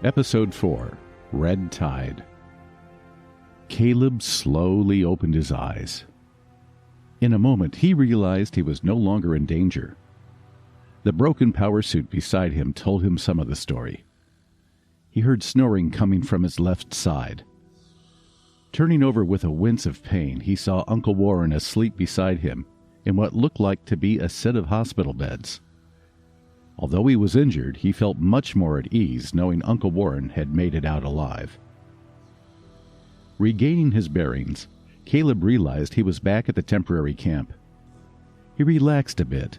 Episode 4, Red Tide. Caleb slowly opened his eyes. In a moment, he realized he was no longer in danger. The broken power suit beside him told him some of the story. He heard snoring coming from his left side. Turning over with a wince of pain, he saw Uncle Warren asleep beside him in what looked like to be a set of hospital beds. Although he was injured, he felt much more at ease knowing Uncle Warren had made it out alive. Regaining his bearings, Caleb realized he was back at the temporary camp. He relaxed a bit.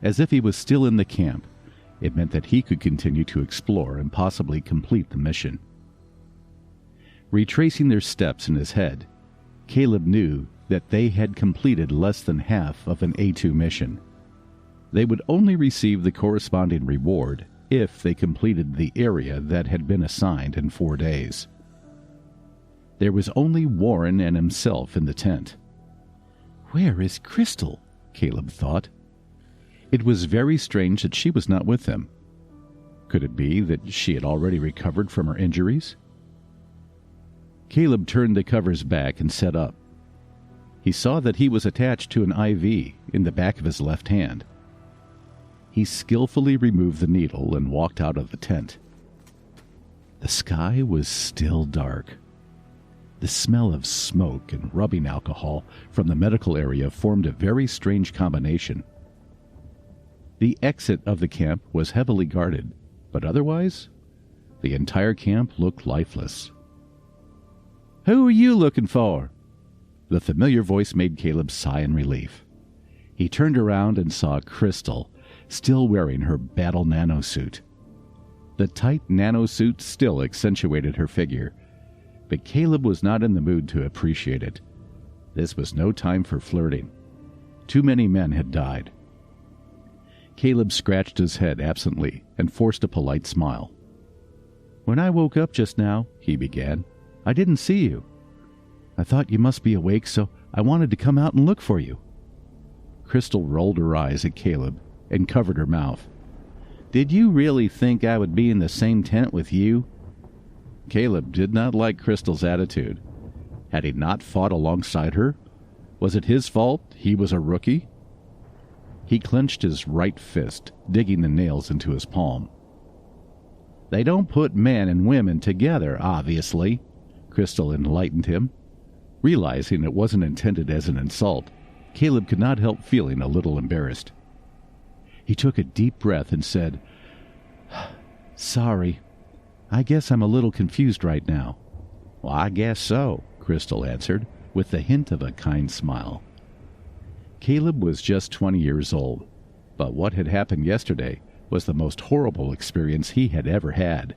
As if he was still in the camp, it meant that he could continue to explore and possibly complete the mission. Retracing their steps in his head, Caleb knew that they had completed less than half of an A2 mission. They would only receive the corresponding reward if they completed the area that had been assigned in 4 days. There was only Warren and himself in the tent. "Where is Crystal?" Caleb thought. It was very strange that she was not with them. Could it be that she had already recovered from her injuries? Caleb turned the covers back and sat up. He saw that he was attached to an IV in the back of his left hand. He skillfully removed the needle and walked out of the tent. The sky was still dark. The smell of smoke and rubbing alcohol from the medical area formed a very strange combination. The exit of the camp was heavily guarded, but otherwise, the entire camp looked lifeless. "Who are you looking for?" The familiar voice made Caleb sigh in relief. He turned around and saw Crystal, still wearing her battle nanosuit. The tight nanosuit still accentuated her figure, but Caleb was not in the mood to appreciate it. This was no time for flirting. Too many men had died. Caleb scratched his head absently and forced a polite smile. "When I woke up just now," he began, "I didn't see you. I thought you must be awake, so I wanted to come out and look for you." Crystal rolled her eyes at Caleb and covered her mouth. "Did you really think I would be in the same tent with you?" Caleb did not like Crystal's attitude. Had he not fought alongside her? Was it his fault he was a rookie? He clenched his right fist, digging the nails into his palm. "They don't put men and women together, obviously," Crystal enlightened him. Realizing it wasn't intended as an insult, Caleb could not help feeling a little embarrassed. He took a deep breath and said, "Sorry. I guess I'm a little confused right now." "Well, I guess so," Crystal answered, with the hint of a kind smile. Caleb was just 20 years old, but what had happened yesterday was the most horrible experience he had ever had.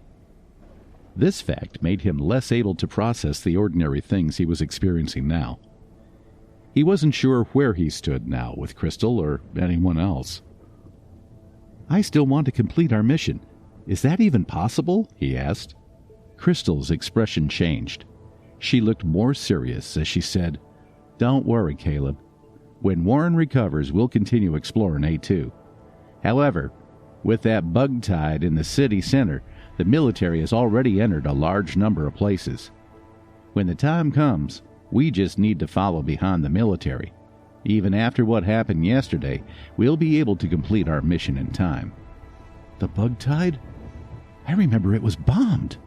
This fact made him less able to process the ordinary things he was experiencing now. He wasn't sure where he stood now with Crystal or anyone else. "I still want to complete our mission. Is that even possible?" he asked. Crystal's expression changed. She looked more serious as she said, "Don't worry, Caleb. When Warren recovers, we'll continue exploring A2. However, with that bug tide in the city center, the military has already entered a large number of places. When the time comes, we just need to follow behind the military. Even after what happened yesterday, we'll be able to complete our mission in time." "The bug tide? I remember it was bombed."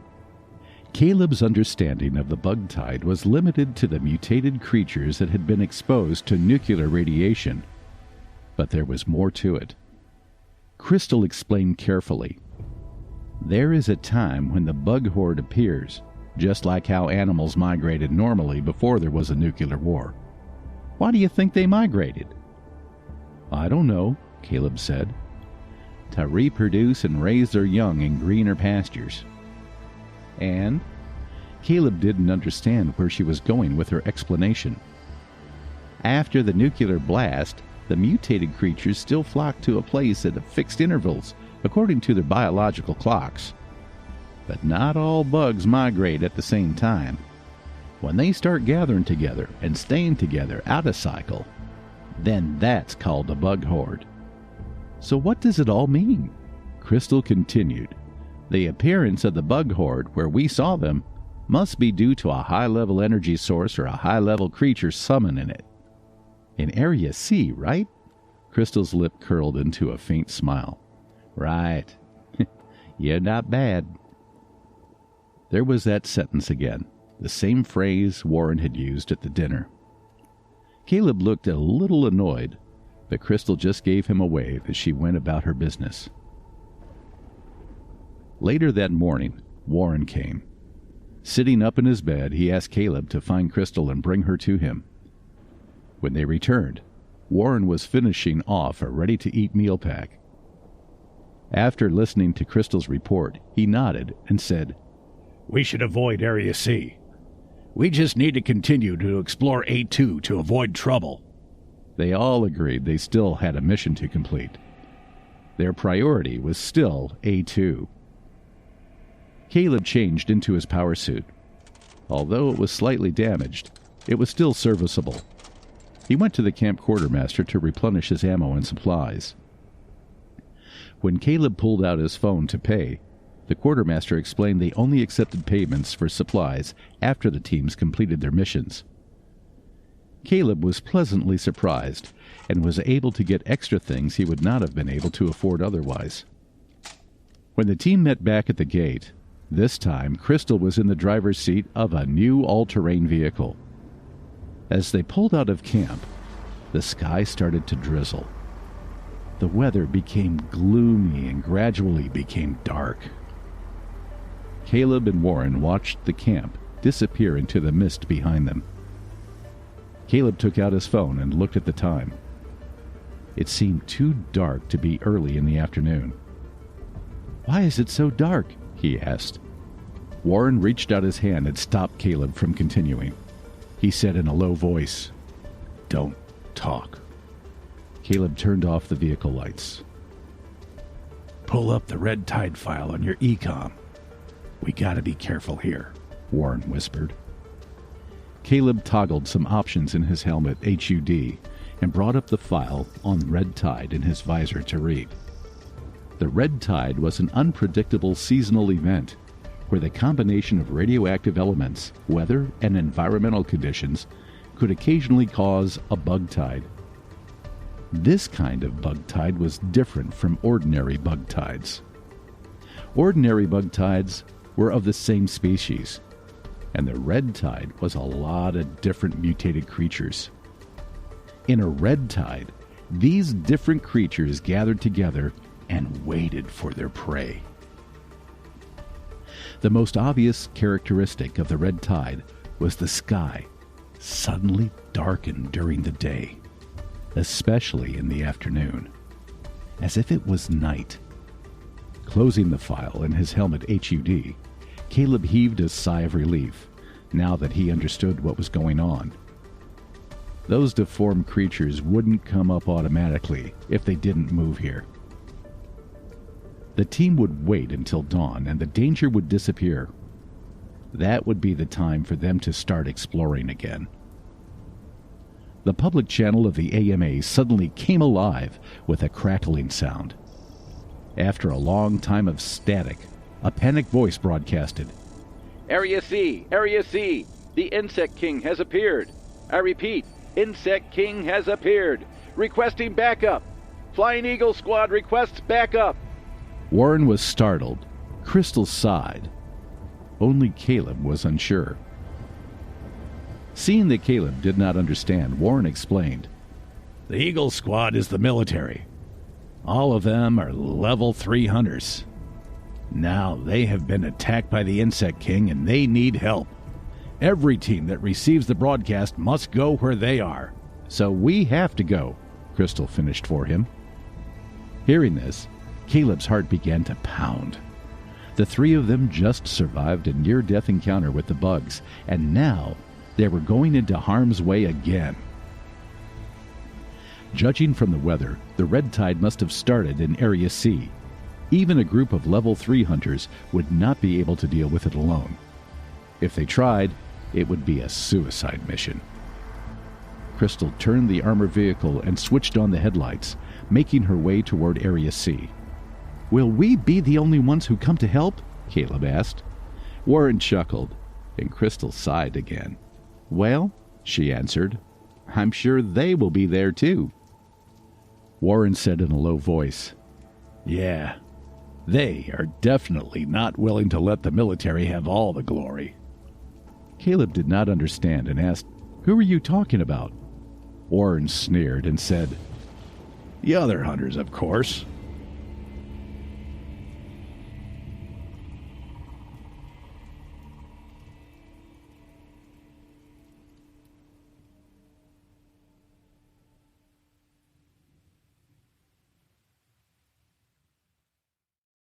Caleb's understanding of the bug tide was limited to the mutated creatures that had been exposed to nuclear radiation. But there was more to it. Crystal explained carefully. "There is a time when the bug horde appears, just like how animals migrated normally before there was a nuclear war. Why do you think they migrated?" "I don't know," Caleb said. "To reproduce and raise their young in greener pastures." "And?" Caleb didn't understand where she was going with her explanation. "After the nuclear blast, the mutated creatures still flock to a place at fixed intervals, according to their biological clocks. But not all bugs migrate at the same time. When they start gathering together and staying together out of cycle, then that's called a bug horde." "So what does it all mean?" Crystal continued, The appearance of the bug horde where we saw them must be due to a high-level energy source or a high-level creature summoning it. In Area C, right? Crystal's lip curled into a faint smile. Right. You're not bad. There was that sentence again, the same phrase Warren had used at the dinner. Caleb looked a little annoyed, but Crystal just gave him a wave as she went about her business. Later that morning, Warren came. Sitting up in his bed, he asked Caleb to find Crystal and bring her to him. When they returned, Warren was finishing off a ready-to-eat meal pack. After listening to Crystal's report, he nodded and said, "We should avoid Area C. We just need to continue to explore A2 to avoid trouble." They all agreed they still had a mission to complete. Their priority was still A2. Caleb changed into his power suit. Although it was slightly damaged, it was still serviceable. He went to the camp quartermaster to replenish his ammo and supplies. When Caleb pulled out his phone to pay, the quartermaster explained they only accepted payments for supplies after the teams completed their missions. Caleb was pleasantly surprised and was able to get extra things he would not have been able to afford otherwise. When the team met back at the gate, this time Crystal was in the driver's seat of a new all-terrain vehicle. As they pulled out of camp, the sky started to drizzle. The weather became gloomy and gradually became dark. Caleb and Warren watched the camp disappear into the mist behind them. Caleb took out his phone and looked at the time. It seemed too dark to be early in the afternoon. "Why is it so dark?" he asked. Warren reached out his hand and stopped Caleb from continuing. He said in a low voice, "Don't talk." Caleb turned off the vehicle lights. "Pull up the Red Tide file on your ECOM. We gotta be careful here," Warren whispered. Caleb toggled some options in his helmet HUD and brought up the file on Red Tide in his visor to read. The Red Tide was an unpredictable seasonal event where the combination of radioactive elements, weather, and environmental conditions could occasionally cause a bug tide. This kind of bug tide was different from ordinary bug tides. Ordinary bug tides were of the same species, and the Red Tide was a lot of different mutated creatures. In a Red Tide, these different creatures gathered together and waited for their prey. The most obvious characteristic of the Red Tide was the sky suddenly darkened during the day, especially in the afternoon, as if it was night. Closing the file in his helmet HUD, Caleb heaved a sigh of relief, now that he understood what was going on. Those deformed creatures wouldn't come up automatically if they didn't move here. The team would wait until dawn and the danger would disappear. That would be the time for them to start exploring again. The public channel of the AMA suddenly came alive with a crackling sound. After a long time of static, a panicked voice broadcasted, "Area C! Area C! The Insect King has appeared! I repeat, Insect King has appeared! Requesting backup! Flying Eagle Squad requests backup!" Warren was startled. Crystal sighed. Only Caleb was unsure. Seeing that Caleb did not understand, Warren explained, "The Eagle Squad is the military. All of them are level 3 hunters. Now they have been attacked by the Insect King and they need help. Every team that receives the broadcast must go where they are." "So we have to go," Crystal finished for him. Hearing this, Caleb's heart began to pound. The three of them just survived a near-death encounter with the bugs, and now they were going into harm's way again. Judging from the weather, the Red Tide must have started in Area C. Even a group of level 3 hunters would not be able to deal with it alone. If they tried, it would be a suicide mission. Crystal turned the armored vehicle and switched on the headlights, making her way toward Area C. Will we be the only ones who come to help? Caleb asked. Warren chuckled, and Crystal sighed again. Well, she answered, I'm sure they will be there too. Warren said in a low voice, Yeah, they are definitely not willing to let the military have all the glory. Caleb did not understand and asked, Who are you talking about? Warren sneered and said, The other hunters, of course.